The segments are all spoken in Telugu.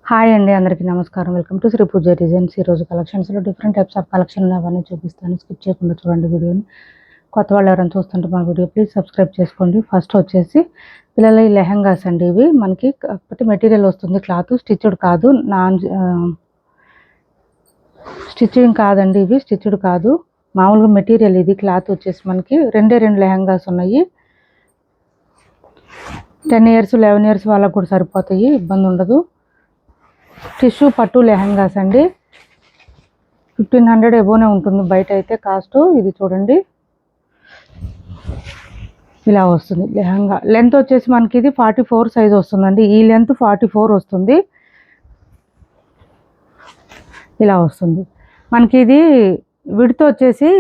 హాయ్ అండి, అందరికీ నమస్కారం. Welcome to Sri Pooja designs. ఈరోజు కలెక్షన్స్లో డిఫరెంట్ టైప్స్ ఆఫ్ కలెక్షన్లు అవన్నీ చూపిస్తాను. స్కిప్ చేయకుండా చూడండి వీడియోని. కొత్త వాళ్ళు ఎవరైనా చూస్తుంటే మా వీడియో ప్లీజ్ సబ్స్క్రైబ్ చేసుకోండి. ఫస్ట్ వచ్చేసి పిల్లల ఈ లెహంగాస్ అండి. ఇవి మనకి కాకపోతే మెటీరియల్ వస్తుంది, క్లాత్ స్టిచ్డ్ కాదు, స్టిచ్చింగ్ కాదండి. ఇవి స్టిచ్డ్ కాదు, మామూలుగా మెటీరియల్. ఇది క్లాత్ వచ్చేసి మనకి రెండు లెహంగాస్ ఉన్నాయి. 10 years 11 years వాళ్ళకు కూడా సరిపోతాయి, ఇబ్బంది ఉండదు. టిష్యూ పట్టు లెహంగాస్ అండి. 1500 ఎబోనే ఉంటుంది బయట అయితే కాస్ట్. ఇది చూడండి, ఇలా వస్తుంది లెహంగా. లెంత్ వచ్చేసి మనకి ఇది 44 సైజ్ వస్తుందండి. ఈ లెంత్ 44 వస్తుంది. ఇలా వస్తుంది మనకి. ఇది విడ్త్ వచ్చేసి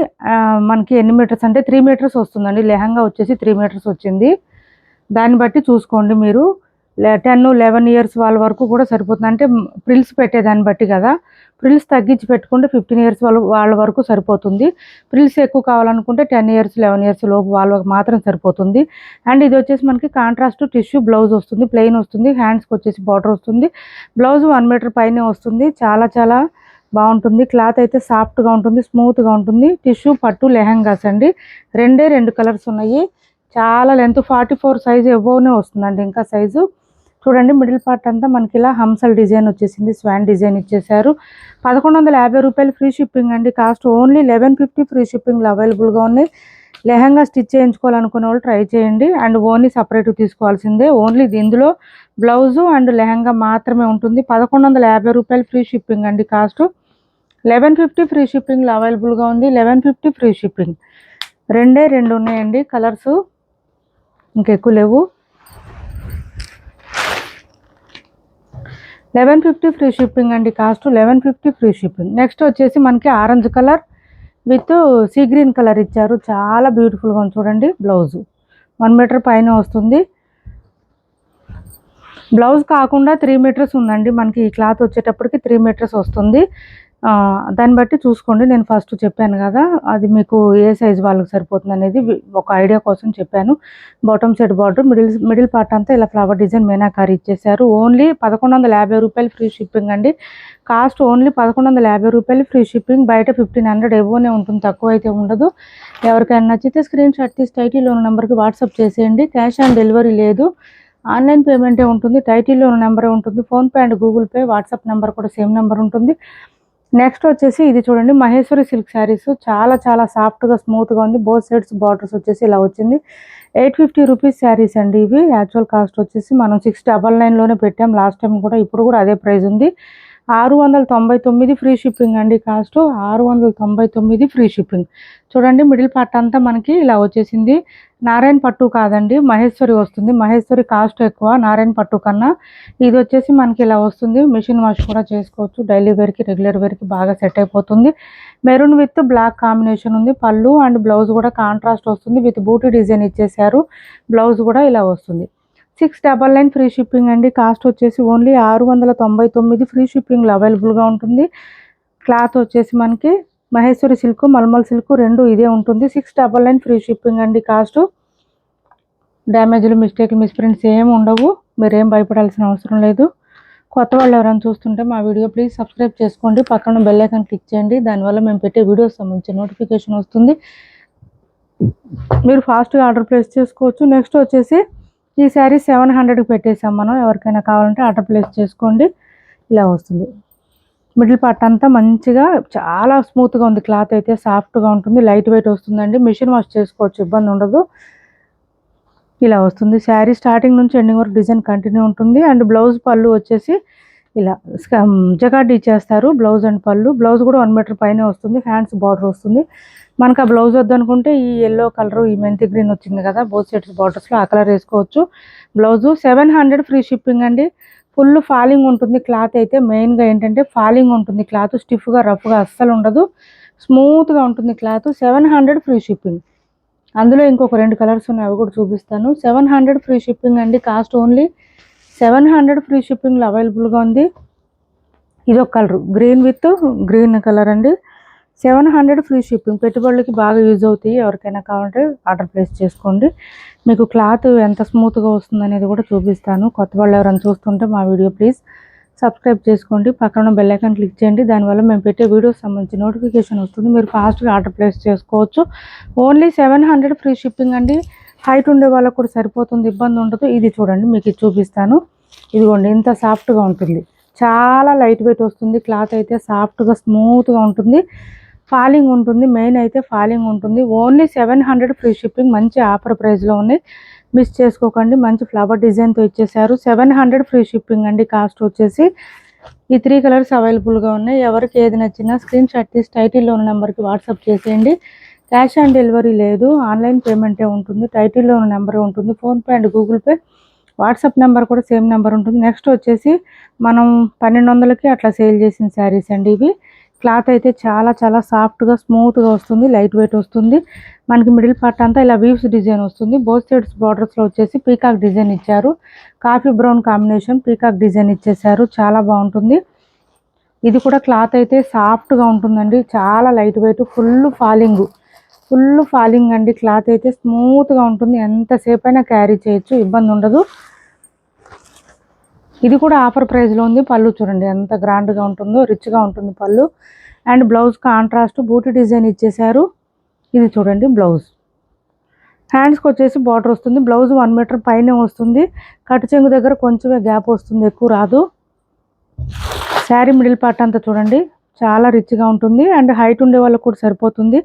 మనకి ఎన్ని మీటర్స్ అంటే 3 meters వస్తుందండి. లెహంగా వచ్చేసి 3 meters వచ్చింది. దాన్ని బట్టి చూసుకోండి మీరు. 10-11 years వాళ్ళ వరకు కూడా సరిపోతుంది. అంటే ప్రిల్స్ పెట్టేదాన్ని బట్టి కదా. ప్రిల్స్ తగ్గించి పెట్టుకుంటే 15 years వాళ్ళ వరకు సరిపోతుంది. ప్రిల్స్ ఎక్కువ కావాలనుకుంటే 10 years 11 years లోపు వాళ్ళకి మాత్రం సరిపోతుంది. అండ్ ఇది వచ్చేసి మనకి కాంట్రాస్ట్ టిష్యూ బ్లౌజ్ వస్తుంది, ప్లెయిన్ వస్తుంది. హ్యాండ్స్కి వచ్చేసి బార్డర్ వస్తుంది. బ్లౌజ్ 1 meter పైనే వస్తుంది. చాలా చాలా బాగుంటుంది. క్లాత్ అయితే సాఫ్ట్గా ఉంటుంది, స్మూత్గా ఉంటుంది. టిష్యూ పట్టు లెహంగాస్ అండి. రెండు కలర్స్ ఉన్నాయి. చాలా లెంత్ 44 సైజు ఎబోనే వస్తుందండి. ఇంకా సైజు చూడండి. మిడిల్ పార్ట్ అంతా మనకి ఇలా హంసల్ డిజైన్ వచ్చేసింది, స్వాన్ డిజైన్ ఇచ్చేసారు. 1150 రూపాయలు ఫ్రీ షిప్పింగ్ అండి. కాస్ట్ ఓన్లీ 1150 ఫ్రీ షిప్పింగ్లో అవైలబుల్గా ఉన్నాయి. లెహంగా స్టిచ్ చేయించుకోవాలనుకునే వాళ్ళు ట్రై చేయండి. అండ్ ఓన్లీ సపరేట్ తీసుకోవాల్సిందే. ఓన్లీ ఇందులో బ్లౌజు అండ్ లెహంగా మాత్రమే ఉంటుంది. 1150 రూపాయలు ఫ్రీ షిప్పింగ్ అండి. కాస్ట్ 1150 ఫ్రీ షిప్పింగ్లో అవైలబుల్గా ఉంది. 1150 ఫ్రీ షిప్పింగ్. రెండు ఉన్నాయండి కలర్స్, ఇంకెక్కువ లేవు. 1150 ఫ్రీ షిప్పింగ్ అండి. Cost 1150 free shipping. నెక్స్ట్ వచ్చేసి మనకి orange colour with sea green colour ఇచ్చారు. చాలా బ్యూటిఫుల్గా ఉంది చూడండి. బ్లౌజు 1 meter పైన వస్తుంది. బ్లౌజ్ కాకుండా 3 meters ఉందండి మనకి. ఈ క్లాత్ వచ్చేటప్పటికి 3 meters వస్తుంది. దాన్ని బట్టి చూసుకోండి. నేను ఫస్ట్ చెప్పాను కదా, అది మీకు ఏ సైజ్ వాళ్ళకి సరిపోతుంది అనేది ఒక ఐడియా కోసం చెప్పాను. Bottom side border, middle part అంతా ఇలా ఫ్లవర్ డిజైన్ మీనాకారి ఇచ్చేసారు. ఓన్లీ 1150 రూపాయలు ఫ్రీ షిప్పింగ్ అండి. కాస్ట్ ఓన్లీ 1150 రూపాయలు ఫ్రీ షిప్పింగ్. బయట 1500 ఎబోనే ఉంటుంది, తక్కువ అయితే ఉండదు. ఎవరికైనా నచ్చితే స్క్రీన్ షాట్ తీసి టైటిల్లో ఉన్న నెంబర్కి వాట్సాప్ చేసేయండి. క్యాష్ ఆన్ డెలివరీ లేదు, ఆన్లైన్ పేమెంటే ఉంటుంది. టైటిల్లో ఉన్న నెంబరే ఉంటుంది. PhonePe and Google pay, WhatsApp number కూడా సేమ్ నెంబర్ ఉంటుంది. నెక్స్ట్ వచ్చేసి ఇది చూడండి, మహేశ్వరి సిల్క్ శారీస్. చాలా చాలా సాఫ్ట్గా స్మూత్గా ఉంది. బోత్ సైడ్స్ బార్డర్స్ వచ్చేసి ఇలా వచ్చింది. 850 రూపీస్ శారీస్ అండి ఇవి. యాక్చువల్ కాస్ట్ వచ్చేసి మనం 699లోనే పెట్టాం లాస్ట్ టైం కూడా, ఇప్పుడు కూడా అదే ప్రైస్ ఉంది. 699 ఫ్రీ షిప్పింగ్ అండి. Cost 699 free shipping. చూడండి, మిడిల్ పార్ట్ అంతా మనకి ఇలా వచ్చేసింది. నారాయణ పట్టు కాదండి, మహేశ్వరి వస్తుంది. మహేశ్వరి కాస్ట్ ఎక్కువ నారాయణ పట్టు కన్నా. ఇది వచ్చేసి మనకి ఇలా వస్తుంది. మిషన్ వాష్ కూడా చేసుకోవచ్చు. డైలీ వేర్కి, రెగ్యులర్ వేర్కి బాగా సెట్ అయిపోతుంది. మెరూన్ విత్ బ్లాక్ కాంబినేషన్ ఉంది. పళ్ళు అండ్ బ్లౌజ్ కూడా కాంట్రాస్ట్ వస్తుంది. విత్ బూటీ డిజైన్ ఇచ్చేసారు. బ్లౌజ్ కూడా ఇలా వస్తుంది. 699 ఫ్రీ షిప్పింగ్ అండి. కాస్ట్ వచ్చేసి ఓన్లీ 699 ఫ్రీ షిప్పింగ్లో అవైలబుల్గా ఉంటుంది. క్లాత్ వచ్చేసి మనకి మహేశ్వరి సిల్క్, మల్మల్ సిల్క్ రెండు ఇదే ఉంటుంది. 699 ఫ్రీ షిప్పింగ్ అండి. కాస్ట్ డ్యామేజ్లు, మిస్టేక్లు, మిస్ప్రింట్స్ ఏమి ఉండవు. మీరేం భయపడాల్సిన అవసరం లేదు. కొత్త వాళ్ళు ఎవరైనా చూస్తుంటే మా వీడియో ప్లీజ్ సబ్స్క్రైబ్ చేసుకోండి. పక్కన బెల్ ఐకాన్ క్లిక్ చేయండి. దానివల్ల మేము పెట్టే వీడియోస్ సంబంధించి నోటిఫికేషన్ వస్తుంది. మీరు ఫాస్ట్గా ఆర్డర్ ప్లేస్ చేసుకోవచ్చు. నెక్స్ట్ వచ్చేసి ఈ శారీ 700కి పెట్టేసాం మనం. ఎవరికైనా కావాలంటే ఆర్డర్ ప్లేస్ చేసుకోండి. ఇలా వస్తుంది. మిడిల్ పార్ట్ అంతా మంచిగా చాలా స్మూత్గా ఉంది. క్లాత్ అయితే సాఫ్ట్గా ఉంటుంది, లైట్ వెయిట్ వస్తుందండి. మిషన్ వాష్ చేసుకోవచ్చు, ఇబ్బంది ఉండదు. ఇలా వస్తుంది. శారీ స్టార్టింగ్ నుంచి ఎండింగ్ వరకు డిజైన్ కంటిన్యూ ఉంటుంది. అండ్ బ్లౌజ్ పళ్ళు వచ్చేసి ఇలా జకార్డ్ ఇచ్చేస్తారు. బ్లౌజ్ అండ్ పళ్ళు. బ్లౌజ్ కూడా 1 meter పైనే వస్తుంది. హ్యాండ్స్ బార్డర్ వస్తుంది. మనకు ఆ బ్లౌజ్ వద్దనుకుంటే ఈ ఎల్లో కలర్, ఈ మెంతి గ్రీన్ వచ్చింది కదా బోత్ సైడ్స్ బార్డర్స్లో, ఆ కలర్ వేసుకోవచ్చు. బ్లౌజు 700 ఫ్రీ షిప్పింగ్ అండి. ఫుల్ ఫాలింగ్ ఉంటుంది క్లాత్ అయితే. మెయిన్గా ఏంటంటే ఫాలింగ్ ఉంటుంది క్లాత్. స్టిఫ్గా రఫ్గా అస్సలు ఉండదు, స్మూత్గా ఉంటుంది క్లాత్. 700 free shipping. అందులో ఇంకొక 2 కలర్స్ ఉన్నాయి, అవి కూడా చూపిస్తాను. 700 ఫ్రీ షిప్పింగ్ అండి. కాస్ట్ ఓన్లీ 700 ఫ్రీ షిప్పింగ్లో అవైలబుల్గా ఉంది. ఇదొక colour, green with green colour అండి. 700 ఫ్రీ షిప్పింగ్. పెట్టుబడులకి బాగా యూజ్ అవుతాయి. ఎవరికైనా కావాలంటే ఆర్డర్ ప్లేస్ చేసుకోండి. మీకు క్లాత్ ఎంత స్మూత్గా వస్తుంది అనేది కూడా చూపిస్తాను. కొత్త వాళ్ళు ఎవరైనా చూస్తుంటే మా వీడియో ప్లీజ్ సబ్స్క్రైబ్ చేసుకోండి, పక్కన బెల్ ఐకాన్ క్లిక్ చేయండి. దానివల్ల మేము పెట్టే వీడియోస్ సంబంధించి నోటిఫికేషన్ వస్తుంది. మీరు ఫాస్ట్గా ఆర్డర్ ప్లేస్ చేసుకోవచ్చు. ఓన్లీ 700 ఫ్రీ షిప్పింగ్ అండి. హైట్ ఉండే వాళ్ళకు కూడా సరిపోతుంది, ఇబ్బంది ఉండదు. ఇది చూడండి, మీకు ఇది చూపిస్తాను. ఇదిగోండి, ఇంత సాఫ్ట్గా ఉంటుంది, చాలా లైట్ వెయిట్ వస్తుంది. క్లాత్ అయితే సాఫ్ట్గా స్మూత్గా ఉంటుంది, ఫాలింగ్ ఉంటుంది. మెయిన్ అయితే ఫాలింగ్ ఉంటుంది. Only 700 free shipping. మంచి ఆఫర్ ప్రైస్లో ఉన్నాయి, మిస్ చేసుకోకండి. మంచి ఫ్లవర్ డిజైన్తో ఇచ్చేసారు. 700 ఫ్రీ షిప్పింగ్ అండి. కాస్ట్ వచ్చేసి ఈ 3 కలర్స్ అవైలబుల్గా ఉన్నాయి. ఎవరికి ఏది నచ్చినా స్క్రీన్ షాట్ తీసి టైటిల్లో ఉన్న నెంబర్కి వాట్సాప్ చేసేయండి. క్యాష్ ఆన్ డెలివరీ లేదు, ఆన్లైన్ పేమెంటే ఉంటుంది. టైటిల్లో ఉన్న నెంబరే ఉంటుంది. PhonePe and Google pay, WhatsApp number కూడా సేమ్ నెంబర్ ఉంటుంది. నెక్స్ట్ వచ్చేసి మనం 1200కి అట్లా సేల్ చేసిన శారీస్ అండి ఇవి. క్లాత్ అయితే చాలా చాలా సాఫ్ట్గా స్మూత్గా వస్తుంది, లైట్ వెయిట్ వస్తుంది. మనకి మిడిల్ పార్ట్ అంతా ఇలా వీవ్స్ డిజైన్ వస్తుంది. బోత్ సైడ్స్ బార్డర్స్లో వచ్చేసి పీకాక్ డిజైన్ ఇచ్చారు. Coffee brown combination peacock design ఇచ్చేసారు, చాలా బాగుంటుంది. ఇది కూడా క్లాత్ అయితే సాఫ్ట్గా ఉంటుందండి, చాలా లైట్ వెయిట్, ఫుల్ ఫాలింగ్ అండి. క్లాత్ అయితే స్మూత్గా ఉంటుంది, ఎంతసేపు అయినా క్యారీ చేయొచ్చు, ఇబ్బంది ఉండదు. ఇది కూడా ఆఫర్ ప్రైస్లో ఉంది. పళ్ళు చూడండి ఎంత గ్రాండ్గా ఉంటుందో, రిచ్గా ఉంటుంది పళ్ళు. అండ్ బ్లౌజ్ కాంట్రాస్ట్ బూటీ డిజైన్ ఇచ్చేసారు. ఇది చూడండి బ్లౌజ్. హ్యాండ్స్కి వచ్చేసి బార్డర్ వస్తుంది. బ్లౌజ్ 1 మీటర్ పైనే వస్తుంది. కట్ చెంగు దగ్గర కొంచెమే గ్యాప్ వస్తుంది, ఎక్కువ రాదు. శారీ మిడిల్ పార్ట్ అంతా చూడండి, చాలా రిచ్గా ఉంటుంది. అండ్ హైట్ ఉండే వాళ్ళకు కూడా సరిపోతుంది.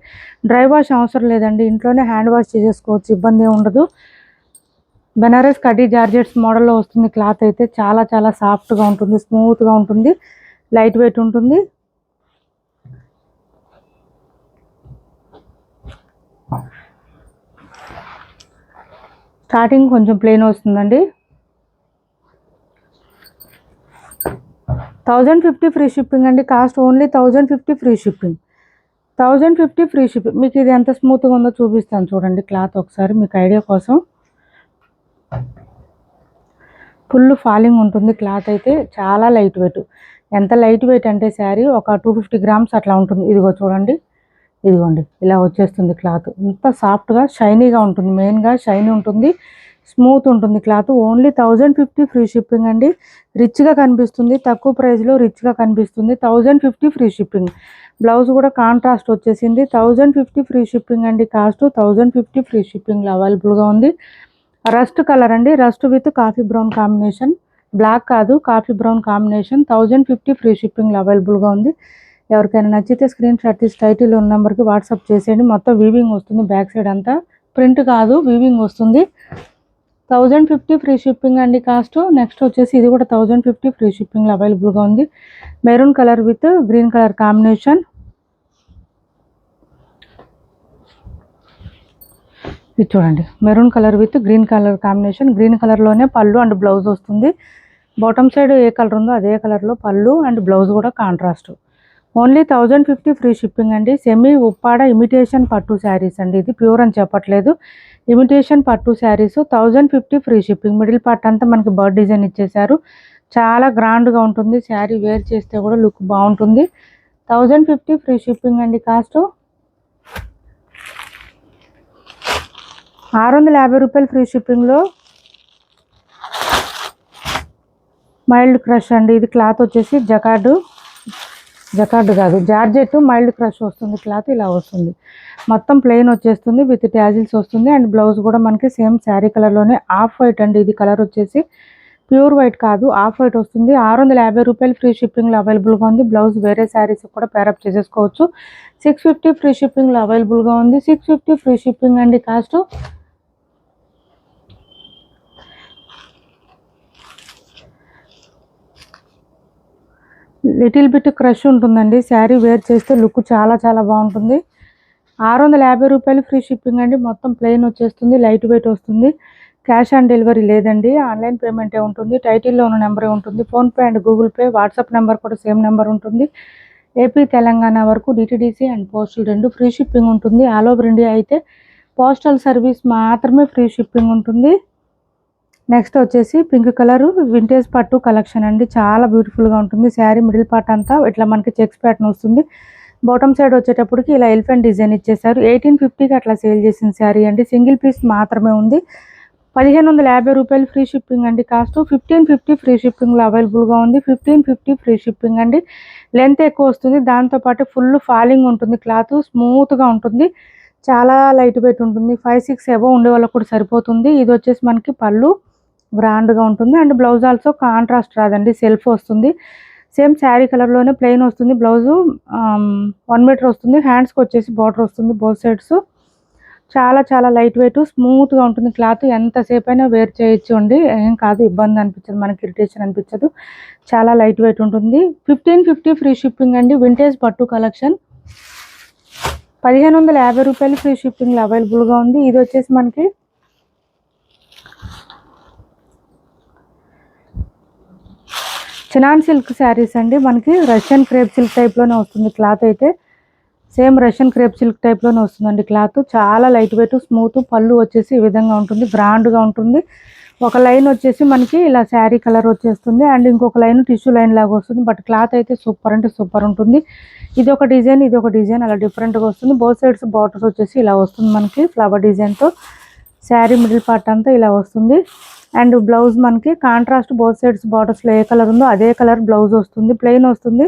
డ్రై వాష్ అవసరం లేదండి, ఇంట్లోనే హ్యాండ్ వాష్ చేసేసుకోవచ్చు, ఇబ్బంది ఉండదు. బెనారస్ కడ్డీ జార్జెట్స్ మోడల్లో వస్తుంది. క్లాత్ అయితే చాలా చాలా సాఫ్ట్గా ఉంటుంది, స్మూత్గా ఉంటుంది, లైట్ వెయిట్ ఉంటుంది. స్టార్టింగ్ కొంచెం ప్లెయిన్ వస్తుందండి. 1050 ఫ్రీ షిప్పింగ్ అండి. Cost only 1050 free shipping. 1050 free shipping. మీకు ఇది ఎంత స్మూత్గా ఉందో చూపిస్తాను చూడండి క్లాత్ ఒకసారి మీకు ఐడియా కోసం. ఫుల్ ఫాలింగ్ ఉంటుంది. క్లాత్ అయితే చాలా లైట్ వెయిట్. ఎంత లైట్ వెయిట్ అంటే శారీ ఒక 250 గ్రామ్స్ అట్లా ఉంటుంది. ఇదిగో చూడండి, ఇదిగోండి ఇలా వచ్చేస్తుంది క్లాత్. ఇంత సాఫ్ట్గా షైనీగా ఉంటుంది, మెయిన్గా షైనీ ఉంటుంది, స్మూత్ ఉంటుంది క్లాత్. ఓన్లీ 1050 ఫ్రీ షిప్పింగ్ అండి. రిచ్గా కనిపిస్తుంది, తక్కువ ప్రైస్లో రిచ్గా కనిపిస్తుంది. 1050 ఫ్రీ షిప్పింగ్. బ్లౌజ్ కూడా కాంట్రాస్ట్ వచ్చేసింది. 1050 ఫ్రీ షిప్పింగ్ అండి. కాస్ట్ 1050 ఫ్రీ షిప్పింగ్లో అవైలబుల్గా ఉంది. రస్ట్ కలర్ అండి, rust with coffee brown combination, black కాదు కాఫీ బ్రౌన్ కాంబినేషన్. 1050 ఫ్రీ షిప్పింగ్లో అవైలబుల్గా ఉంది. ఎవరికైనా నచ్చితే స్క్రీన్ షాట్ తీసి టైటిల్ ఉన్న నెంబర్కి వాట్సాప్ చేసేయండి. మొత్తం వీవింగ్ వస్తుంది, బ్యాక్ సైడ్ అంతా ప్రింట్ కాదు వీవింగ్ వస్తుంది. 1050 ఫ్రీ షిప్పింగ్ అండి కాస్ట్. నెక్స్ట్ వచ్చేసి ఇది కూడా 1050 ఫ్రీ షిప్పింగ్లో అవైలబుల్గా ఉంది. Maroon colour with green colour combination. ఇది చూడండి, maroon colour with green colour combination. Green కలర్లోనే పళ్ళు అండ్ బ్లౌజ్ వస్తుంది. బాటమ్ సైడ్ ఏ కలర్ ఉందో అదే కలర్లో పళ్ళు అండ్ బ్లౌజ్ కూడా కాంట్రాస్ట్. ఓన్లీ 1050 ఫ్రీ షిప్పింగ్ అండి. సెమీ ఉప్పాడ ఇమిటేషన్ పట్టు శారీస్ అండి. ఇది ప్యూర్ అని చెప్పట్లేదు, ఇమిటేషన్ పట్టు saris. 1050 free shipping. Middle part అంతా మనకి బర్డ్ డిజైన్ ఇచ్చేసారు, చాలా గ్రాండ్గా ఉంటుంది. శారీ వేర్ చేస్తే కూడా లుక్ బాగుంటుంది. 1050 ఫ్రీ షిప్పింగ్ అండి. కాస్ట్ 650 రూపాయలు ఫ్రీ షిప్పింగ్లో. మైల్డ్ క్రష్ అండి. ఇది క్లాత్ వచ్చేసి జకార్డు కాదు జార్జెట్ మైల్డ్ క్రష్ వస్తుంది. క్లాత్ ఇలా వస్తుంది, మొత్తం ప్లెయిన్ వచ్చేస్తుంది, విత్ ట్యాజిల్స్ వస్తుంది. అండ్ బ్లౌజ్ కూడా మనకి సేమ్ శారీ కలర్లోనే ఆఫ్ వైట్ అండి. ఇది కలర్ వచ్చేసి ప్యూర్ వైట్ కాదు, ఆఫ్ వైట్ వస్తుంది. 650 రూపాయలు ఫ్రీ షిప్పింగ్లో అవైలబుల్గా ఉంది. బ్లౌజ్ వేరే శారీస్ కూడా పేరప్ చేసేసుకోవచ్చు. 650 ఫ్రీ షిప్పింగ్లో అవైలబుల్గా ఉంది. 650 ఫ్రీ షిప్పింగ్ అండి. కాస్ట్ లిటిల్ బిట్ క్రష్ ఉంటుందండి. శారీ వేర్ చేస్తే లుక్ చాలా చాలా బాగుంటుంది. 650 రూపాయలు ఫ్రీ షిప్పింగ్ అండి. మొత్తం ప్లెయిన్ వచ్చేస్తుంది, లైట్ వెయిట్ వస్తుంది. క్యాష్ ఆన్ డెలివరీ లేదండి, ఆన్లైన్ పేమెంటే ఉంటుంది. టైటిల్లో ఉన్న నెంబరే ఉంటుంది. PhonePe and Google pay, WhatsApp number కూడా సేమ్ నెంబర్ ఉంటుంది. ఏపీ తెలంగాణ వరకు DTDC and postal 2 free shipping ఉంటుంది. ఆల్ ఓవర్ ఇండియా అయితే పోస్టల్ సర్వీస్ మాత్రమే ఫ్రీ షిప్పింగ్ ఉంటుంది. నెక్స్ట్ వచ్చేసి పింక్ కలర్ వింటేజ్ పట్టు కలెక్షన్ అండి, చాలా బ్యూటిఫుల్గా ఉంటుంది. శారీ మిడిల్ పార్ట్ అంతా ఇట్లా మనకి చెక్స్ ప్యాటర్న్ వస్తుంది. బాటమ్ సైడ్ వచ్చేటప్పటికి ఇలా ఎలిఫెంట్ డిజైన్ ఇచ్చేసారు. 1850కి అట్లా సేల్ చేసిన శారీ అండి. సింగిల్ పీస్ మాత్రమే ఉంది. రూ. 1550 ఫ్రీ షిప్పింగ్ అండి. కాస్ట్ 1550 ఫ్రీ షిప్పింగ్లో అవైలబుల్గా ఉంది. 1550 ఫ్రీ షిప్పింగ్ అండి. లెంత్ ఎక్కువ వస్తుంది, దాంతోపాటు ఫుల్ ఫాలింగ్ ఉంటుంది, క్లాత్ స్మూత్గా ఉంటుంది, చాలా లైట్ వెయిట్ ఉంటుంది. 5-6 అబోవ్ ఉండే వాళ్ళకి కూడా సరిపోతుంది. ఇది వచ్చేసి మనకి పళ్ళు గ్రాండ్గా ఉంటుంది అండ్ బ్లౌజ్ ఆల్సో కాంట్రాస్ట్ రాదండి, సెల్ఫ్ వస్తుంది. సేమ్ శారీ కలర్లోనే ప్లెయిన్ వస్తుంది. బ్లౌజు 1 మీటర్ వస్తుంది. హ్యాండ్స్కి వచ్చేసి బార్డర్ వస్తుంది బోత్ సైడ్స్. చాలా చాలా లైట్ వెయిట్ స్మూత్గా ఉంటుంది క్లాత్. ఎంతసేపు అయినా వేర్ చేయొచ్చు అండి, ఏం కాదు, ఇబ్బంది అనిపించదు, మనకి ఇరిటేషన్ అనిపించదు. చాలా లైట్ వెయిట్ ఉంటుంది. 1550 ఫ్రీ షిప్పింగ్ అండి. వింటేజ్ పట్టు కలెక్షన్. రూ. 1550 ఫ్రీ షిప్పింగ్లో అవైలబుల్గా ఉంది. ఇది వచ్చేసి మనకి చినాన్ సిల్క్ శారీస్ అండి. మనకి రష్యన్ క్రేప్ సిల్క్ టైప్లోనే వస్తుంది క్లాత్ అయితే. సేమ్ రష్యన్ క్రేప్ సిల్క్ టైప్లోనే వస్తుందండి క్లాత్. చాలా లైట్ వెయిట్ స్మూత్. పళ్ళు వచ్చేసి ఈ విధంగా ఉంటుంది, గ్రాండ్గా ఉంటుంది. ఒక లైన్ వచ్చేసి మనకి ఇలా శారీ కలర్ వచ్చేస్తుంది అండ్ ఇంకొక లైన్ టిష్యూ లైన్ లాగా వస్తుంది. బట్ క్లాత్ అయితే సూపర్ అంటే సూపర్ ఉంటుంది. ఇది ఒక డిజైన్, ఇది ఒక డిజైన్, అలా డిఫరెంట్గా వస్తుంది. బోత్ సైడ్స్ బార్డర్స్ వచ్చేసి ఇలా వస్తుంది మనకి ఫ్లవర్ డిజైన్తో. శారీ మిడిల్ పార్ట్ అంతా ఇలా వస్తుంది అండ్ బ్లౌజ్ మనకి కాంట్రాస్ట్ బోత్ సైడ్స్ బార్డర్స్లో ఏ కలర్ ఉందో అదే కలర్ బ్లౌజ్ వస్తుంది. ప్లెయిన్ వస్తుంది.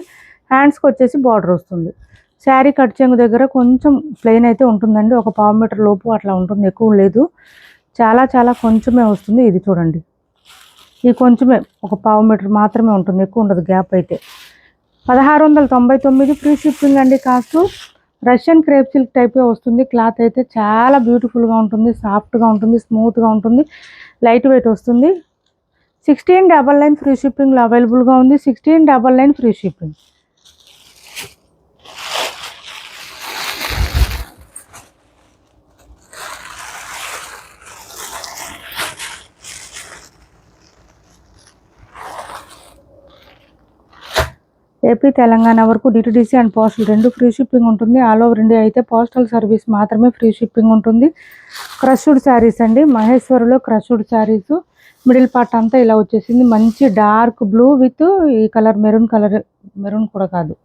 హ్యాండ్స్కి వచ్చేసి బార్డర్ వస్తుంది. శారీ కట్ చెంగు దగ్గర కొంచెం ప్లెయిన్ అయితే ఉంటుందండి, ఒక 1/4 మీటర్ లోపు అట్లా ఉంటుంది, ఎక్కువ లేదు, చాలా చాలా కొంచెమే వస్తుంది. ఇది చూడండి, ఇది కొంచెమే, ఒక 1/4 మీటర్ మాత్రమే ఉంటుంది, ఎక్కువ ఉండదు గ్యాప్ అయితే. 1699 ఫ్రీ షిప్పింగ్ అండి. కాస్ట్ రష్యన్ క్రేప్ సిల్క్ టైపే వస్తుంది. క్లాత్ అయితే చాలా బ్యూటిఫుల్గా ఉంటుంది, సాఫ్ట్గా ఉంటుంది, స్మూత్గా ఉంటుంది, లైట్ వెయిట్ వస్తుంది. 1699 ఫ్రీ షిప్పింగ్లో అవైలబుల్గా ఉంది. 1699 ఫ్రీ షిప్పింగ్. ఏపీ తెలంగాణ వరకు DTDC and postal 2 free shipping ఉంటుంది. ఆల్ ఓవర్ ఇండియా అయితే పోస్టల్ సర్వీస్ మాత్రమే ఫ్రీ షిప్పింగ్ ఉంటుంది. క్రష్డ్ శారీస్ అండి. మహేశ్వరిలో క్రష్డ్ శారీస్. మిడిల్ పార్ట్ అంతా ఇలా వచ్చేసింది. మంచి డార్క్ బ్లూ విత్ ఈ కలర్ మెరూన్ కూడా కాదు,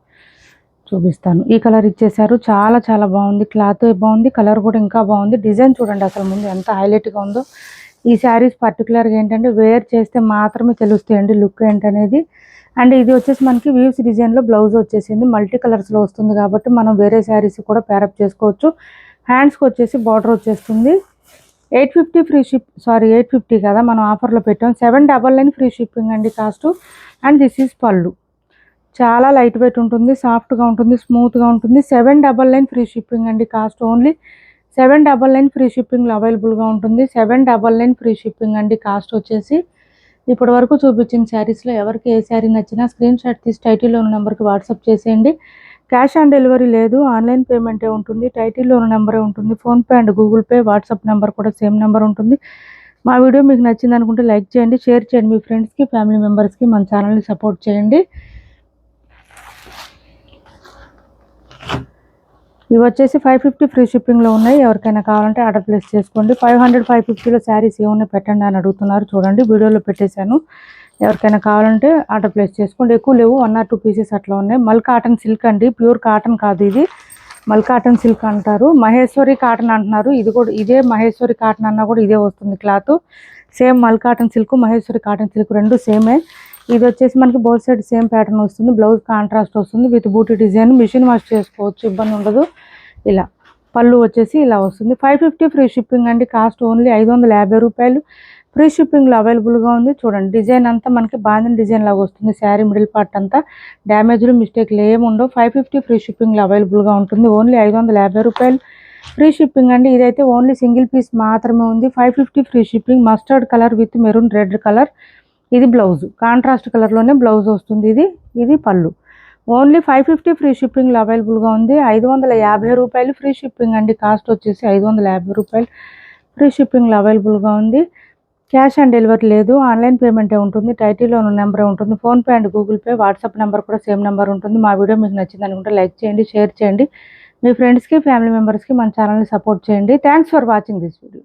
చూపిస్తాను, ఈ కలర్ ఇచ్చేసారు. చాలా చాలా బాగుంది, క్లాత్ బాగుంది, కలర్ కూడా ఇంకా బాగుంది. డిజైన్ చూడండి అసలు ముందు ఎంత హైలైట్గా ఉందో. ఈ శారీస్ పర్టికులర్గా ఏంటంటే వేర్ చేస్తే మాత్రమే తెలుస్తాయండి లుక్ ఏంటనేది. అండ్ ఇది వచ్చేసి మనకి వీవ్స్ డిజైన్లో బ్లౌజ్ వచ్చేసింది. మల్టీ కలర్స్లో వస్తుంది కాబట్టి మనం వేరే శారీస్ కూడా పేరప్ చేసుకోవచ్చు. హ్యాండ్స్కి వచ్చేసి బార్డర్ వచ్చేస్తుంది. 850 ఫ్రీ షిప్, సారీ 850 కదా, మనం ఆఫర్లో పెట్టాం. 799 ఫ్రీ షిప్పింగ్ అండి కాస్ట్. అండ్ దిస్ ఈజ్ పళ్ళు. చాలా లైట్ వెయిట్ ఉంటుంది, సాఫ్ట్గా ఉంటుంది, స్మూత్గా ఉంటుంది. 799 ఫ్రీ షిప్పింగ్ అండి. కాస్ట్ ఓన్లీ 799 ఫ్రీ షిప్పింగ్లో అవైలబుల్గా ఉంటుంది. 799 ఫ్రీ షిప్పింగ్ అండి. కాస్ట్ వచ్చేసి ఇప్పటి వరకు చూపించిన శారీస్లో ఎవరికి ఏ శారీ నచ్చినా స్క్రీన్ షాట్ తీసి టైటిల్లో ఉన్న నెంబర్కి వాట్సాప్ చేసేయండి. క్యాష్ ఆన్ డెలివరీ లేదు, ఆన్లైన్ పేమెంటే ఉంటుంది. టైటిల్లో ఉన్న నెంబరే ఉంటుంది. PhonePe and Google pay, WhatsApp number కూడా సేమ్ నెంబర్ ఉంటుంది. మా వీడియో మీకు నచ్చింది అనుకుంటే లైక్ చేయండి, షేర్ చేయండి మీ ఫ్రెండ్స్కి, ఫ్యామిలీ మెంబర్స్కి. మన ఛానల్ని సపోర్ట్ చేయండి. ఇవి వచ్చేసి 550 ఫ్రీ షిప్పింగ్లో ఉన్నాయి. ఎవరికైనా కావాలంటే ఆర్డర్ ప్లేస్ చేసుకోండి. 500, 550లో శారీస్ ఏమున్నాయి పెట్టండి అని అడుగుతున్నారు, చూడండి వీడియోలో పెట్టేశాను. ఎవరికైనా కావాలంటే ఆర్డర్ ప్లేస్ చేసుకోండి. ఎక్కువ లేవు, 1 or 2 పీసెస్ అట్లా ఉన్నాయి. మల్ కాటన్ సిల్క్ అండి, ప్యూర్ కాటన్ కాదు ఇది, మల్ కాటన్ సిల్క్ అంటారు. మహేశ్వరి కాటన్ అంటున్నారు, ఇది కూడా ఇదే మహేశ్వరి కాటన్ అన్నా కూడా ఇదే వస్తుంది క్లాత్. సేమ్ మల్ cotton silk, Maheshwari cotton silk రెండు సేమే. ఇది వచ్చేసి మనకి బోత్ సైడ్ సేమ్ ప్యాటర్న్ వస్తుంది. బ్లౌజ్ కాంట్రాస్ట్ వస్తుంది విత్ బూటీ డిజైన్. మిషన్ వాష్ చేసుకోవచ్చు, ఇబ్బంది ఉండదు. ఇలా పళ్ళు వచ్చేసి ఇలా వస్తుంది. 550 ఫ్రీ షిప్పింగ్ అండి. కాస్ట్ ఓన్లీ 550 రూపాయలు. ఫ్రీ షిప్పింగ్లో అవైలబుల్గా ఉంది. చూడండి డిజైన్ అంతా మనకి బాందిని డిజైన్ లాగా వస్తుంది. శారీ మిడిల్ పార్ట్ అంతా డ్యామేజ్లు మిస్టేక్లు ఏముండవు. 550 ఫ్రీ షిప్పింగ్లో అవైలబుల్గా ఉంటుంది. ఓన్లీ 550 రూపాయలు ఫ్రీ షిప్పింగ్ అండి. ఇదైతే ఓన్లీ సింగిల్ పీస్ మాత్రమే ఉంది. 550 free shipping. Mustard colour with maroon red colour. ఇది బ్లౌజ్ కాంట్రాస్ట్ కలర్లోనే బ్లౌజ్ వస్తుంది. ఇది పళ్ళు. ఓన్లీ 550 ఫ్రీ షిప్పింగ్లో అవైలబుల్గా ఉంది. 550 రూపాయలు ఫ్రీ షిప్పింగ్ అండి. కాస్ట్ వచ్చేసి 550 రూపాయలు ఫ్రీ షిప్పింగ్లో అవైలబుల్గా ఉంది. క్యాష్ ఆన్ డెలివరీ లేదు, ఆన్లైన్ పేమెంటే ఉంటుంది. టైటిల్లో ఉన్న నెంబరే ఉంటుంది. PhonePe and Google pay, WhatsApp number కూడా సేమ్ నెంబర్ ఉంటుంది. మా వీడియో మీకు నచ్చింది అనుకుంటే లైక్ చేయండి, షేర్ చేయండి. మీ ఫ్రెండ్స్కి, ఫ్యామిలీ మెంబర్స్కి మన ఛానల్ని సపోర్ట్ చేయండి. Thanks for watching this video.